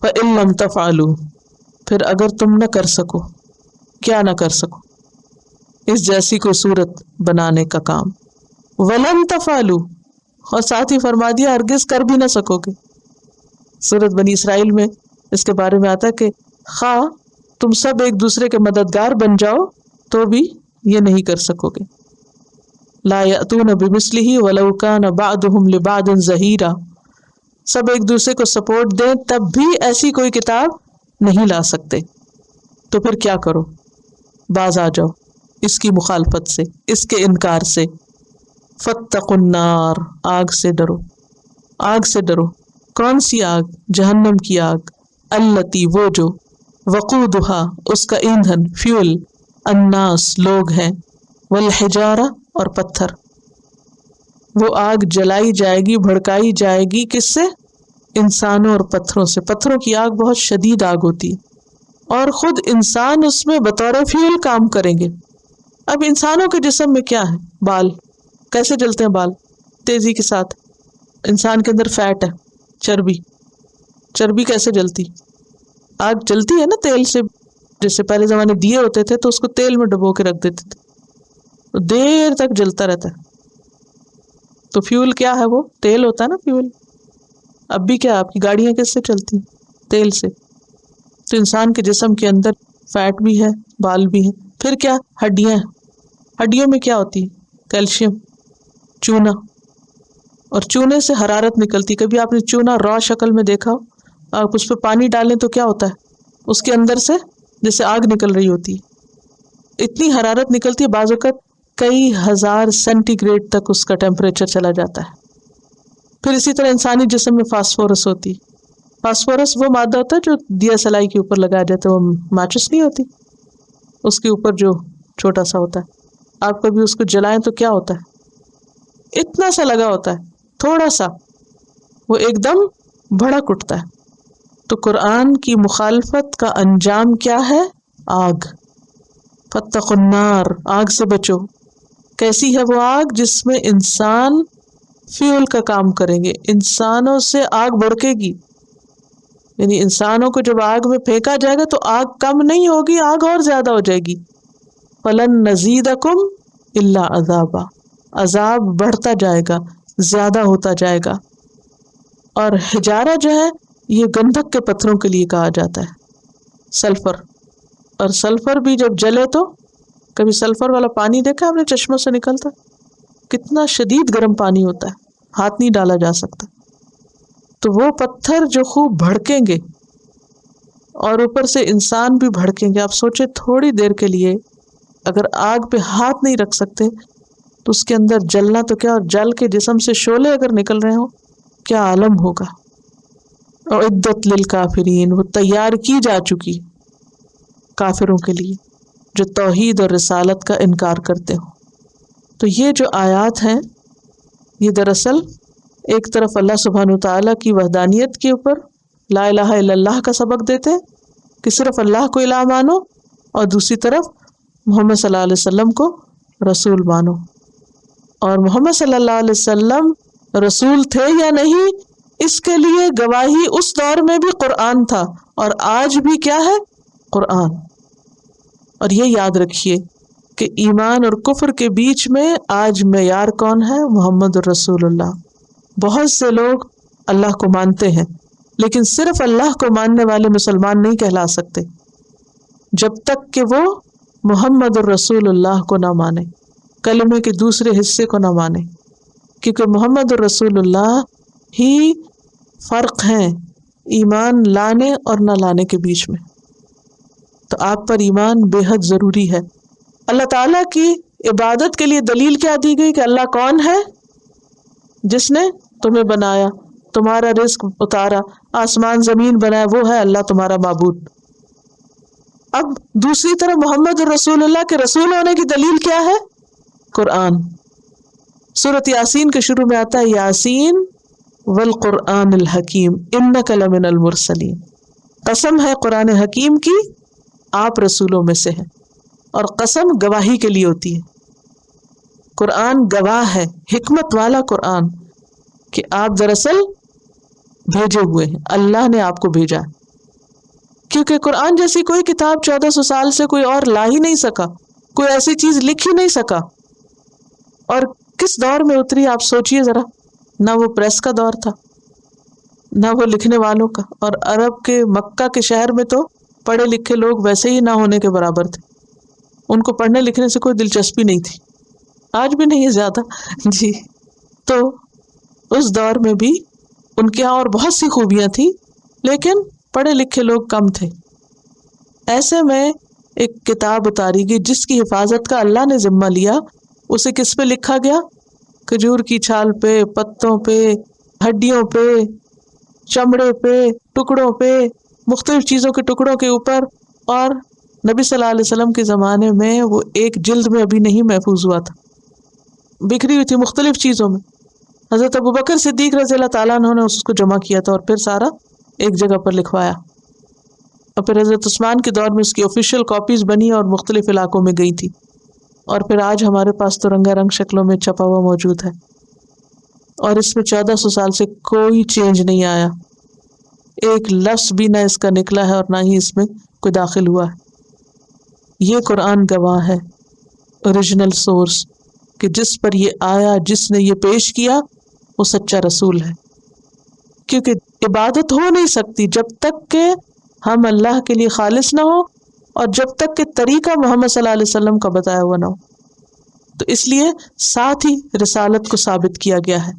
فَإِن لَمْ تَفْعَلُوا، پھر اگر تم نہ کر سکو، کیا نہ کر سکو، اس جیسی کوئی صورت بنانے کا کام، وَلَن تَفْعَلُوا، اور ساتھ ہی فرما دیا ہرگز کر بھی نہ سکو گے۔ سورۃ بنی اسرائیل میں اس کے بارے میں آتا ہے کہ خواہ تم سب ایک دوسرے کے مددگار بن جاؤ تو بھی یہ نہیں کر سکو گے۔ لا یأتون بمثلہ ولو کان بعضهم لبعض ظہیرا، سب ایک دوسرے کو سپورٹ دیں تب بھی ایسی کوئی کتاب نہیں لا سکتے، تو پھر کیا کرو، باز آ جاؤ اس کی مخالفت سے، اس کے انکار سے۔ فاتقوا النار، آگ سے ڈرو، آگ سے ڈرو، کون سی آگ؟ جہنم کی آگ، التی، وہ جو، وقودھا، اس کا ایندھن، فیول، الناس، لوگ ہیں، والحجارہ، اور پتھر۔ وہ آگ جلائی جائے گی، بھڑکائی جائے گی کس سے؟ انسانوں اور پتھروں سے۔ پتھروں کی آگ بہت شدید آگ ہوتی ہے اور خود انسان اس میں بطور فیول کام کریں گے۔ اب انسانوں کے جسم میں کیا ہے؟ بال، کیسے جلتے ہیں بال؟ تیزی کے ساتھ۔ انسان کے اندر فیٹ ہے، چربی، چربی کیسے جلتی؟ آگ جلتی ہے نا تیل سے، جیسے پہلے زمانے دیے ہوتے تھے تو اس کو تیل میں ڈبو کے رکھ دیتے تھے، تو دیر تک جلتا رہتا ہے۔ تو فیول کیا ہے؟ وہ تیل ہوتا ہے نا، فیول۔ اب بھی کیا، آپ کی گاڑیاں کس سے چلتی ہیں؟ تیل سے۔ تو انسان کے جسم کے اندر فیٹ بھی ہے، بال بھی ہے، پھر کیا؟ ہڈیاں، ہڈیوں میں کیا ہوتی ہے؟ کیلشیم، چونا، اور چونے سے حرارت نکلتی۔ کبھی آپ نے چونا را شکل میں دیکھا ہو؟ آپ اس پہ پانی ڈالیں تو کیا ہوتا ہے؟ اس کے اندر سے جیسے آگ نکل رہی ہوتی ہے، اتنی حرارت نکلتی ہے، بعض اوقات کئی ہزار سینٹی گریڈ تک اس کا ٹیمپریچر چلا جاتا ہے۔ پھر اسی طرح انسانی جسم میں فاسفورس ہوتی ہے۔ فاسفورس وہ مادہ ہوتا ہے جو دیا سلائی کے اوپر لگایا جاتا ہے، وہ ماچس نہیں ہوتی، اس کے اوپر جو چھوٹا سا ہوتا ہے، آپ کبھی اس کو جلائیں تو کیا ہوتا ہے؟ اتنا سا لگا ہوتا ہے، تھوڑا سا، وہ ایک دم بھڑک اٹھتا ہے۔ تو قرآن کی مخالفت کا انجام کیا ہے؟ آگ۔ فاتقوا النار، آگ سے بچو۔ کیسی ہے وہ آگ؟ جس میں انسان فیول کا کام کریں گے، انسانوں سے آگ بڑکے گی، یعنی انسانوں کو جب آگ میں پھینکا جائے گا تو آگ کم نہیں ہوگی، آگ اور زیادہ ہو جائے گی۔ فَلَن نَزِيدَكُمْ إِلَّا عَذَابًا، عذاب بڑھتا جائے گا، زیادہ ہوتا جائے گا۔ اور حجارہ جو ہے یہ گندھک کے پتھروں کے لیے کہا جاتا ہے، سلفر، اور سلفر بھی جب جلے تو، کبھی سلفر والا پانی دیکھا آپ نے چشموں سے نکلتا؟ کتنا شدید گرم پانی ہوتا ہے، ہاتھ نہیں ڈالا جا سکتا۔ تو وہ پتھر جو خوب بھڑکیں گے اور اوپر سے انسان بھی بھڑکیں گے۔ آپ سوچے تھوڑی دیر کے لیے اگر آگ پہ ہاتھ نہیں رکھ سکتے تو اس کے اندر جلنا تو کیا، اور جل کے جسم سے شعلے اگر نکل رہے ہوں کیا عالم ہوگا۔ اعدت للکافرین، وہ تیار کی جا چکی کافروں کے لیے جو توحید اور رسالت کا انکار کرتے ہوں۔ تو یہ جو آیات ہیں یہ دراصل ایک طرف اللہ سبحانہ وتعالیٰ کی وحدانیت کے اوپر لا الہ الا اللہ کا سبق دیتے ہیں کہ صرف اللہ کو الہ مانو، اور دوسری طرف محمد صلی اللہ علیہ وسلم کو رسول مانو۔ اور محمد صلی اللہ علیہ وسلم رسول تھے یا نہیں، اس کے لیے گواہی اس دور میں بھی قرآن تھا، اور آج بھی کیا ہے؟ قرآن۔ اور یہ یاد رکھیے کہ ایمان اور کفر کے بیچ میں آج معیار کون ہے؟ محمد الرسول اللہ۔ بہت سے لوگ اللہ کو مانتے ہیں لیکن صرف اللہ کو ماننے والے مسلمان نہیں کہلا سکتے جب تک کہ وہ محمد الرسول اللہ کو نہ مانے، کلمے کے دوسرے حصے کو نہ مانے، کیونکہ محمد الرسول اللہ ہی فرق ہیں ایمان لانے اور نہ لانے کے بیچ میں۔ تو آپ پر ایمان بے حد ضروری ہے۔ اللہ تعالیٰ کی عبادت کے لیے دلیل کیا دی گئی کہ اللہ کون ہے؟ جس نے تمہیں بنایا، تمہارا رزق اتارا، آسمان زمین بنایا، وہ ہے اللہ تمہارا معبود۔ اب دوسری طرف محمد الرسول اللہ کے رسول ہونے کی دلیل کیا ہے؟ قرآن۔ سورۃ یاسین کے شروع میں آتا ہے یاسین والقرآن الحکیم انک لمن المرسلین، قسم ہے قرآن حکیم کی آپ رسولوں میں سے ہیں۔ اور قسم گواہی کے لیے ہوتی ہے، قرآن گواہ ہے، حکمت والا قرآن، کہ آپ دراصل بھیجے ہوئے ہیں، اللہ نے آپ کو بھیجا۔ کیونکہ قرآن جیسی کوئی کتاب 1400 سال سے کوئی اور لا ہی نہیں سکا، کوئی ایسی چیز لکھ ہی نہیں سکا۔ اور کس دور میں اتری آپ سوچئے ذرا، نہ وہ پریس کا دور تھا، نہ وہ لکھنے والوں کا، اور عرب کے مکہ کے شہر میں تو پڑھے لکھے لوگ ویسے ہی نہ ہونے کے برابر تھے، ان کو پڑھنے لکھنے سے کوئی دلچسپی نہیں تھی، آج بھی نہیں ہے زیادہ جی۔ تو اس دور میں بھی ان کے یہاں اور بہت سی خوبیاں تھیں، لیکن پڑھے لکھے لوگ کم تھے۔ ایسے میں ایک کتاب اتاری گئی جس کی حفاظت کا اللہ نے ذمہ لیا، اسے کس پہ لکھا گیا؟ کھجور کی چھال پہ، پتوں پہ، ہڈیوں پہ، چمڑے پہ، ٹکڑوں پہ، مختلف چیزوں کے ٹکڑوں کے اوپر، اور نبی صلی اللہ علیہ وسلم کے زمانے میں وہ ایک جلد میں ابھی نہیں محفوظ ہوا تھا، بکھری ہوئی تھی مختلف چیزوں میں۔ حضرت ابوبکر صدیق رضی اللہ تعالیٰ عنہ نے اس کو جمع کیا تھا اور پھر سارا ایک جگہ پر لکھوایا، اور پھر حضرت عثمان کے دور میں اس کی آفیشیل کاپیز بنی اور مختلف علاقوں میں گئی تھی، اور پھر آج ہمارے پاس تو رنگا رنگ شکلوں میں چھپا ہوا موجود ہے، اور اس میں 1400 سال سے کوئی چینج نہیں آیا، ایک لفظ بھی نہ اس کا نکلا ہے اور نہ ہی اس میں کوئی داخل ہوا ہے۔ یہ قرآن گواہ ہے، اوریجنل سورس، کہ جس پر یہ آیا، جس نے یہ پیش کیا، وہ سچا رسول ہے۔ کیونکہ عبادت ہو نہیں سکتی جب تک کہ ہم اللہ کے لیے خالص نہ ہو، اور جب تک کہ طریقہ محمد صلی اللہ علیہ وسلم کا بتایا ہوا نہ ہو۔ تو اس لیے ساتھ ہی رسالت کو ثابت کیا گیا ہے۔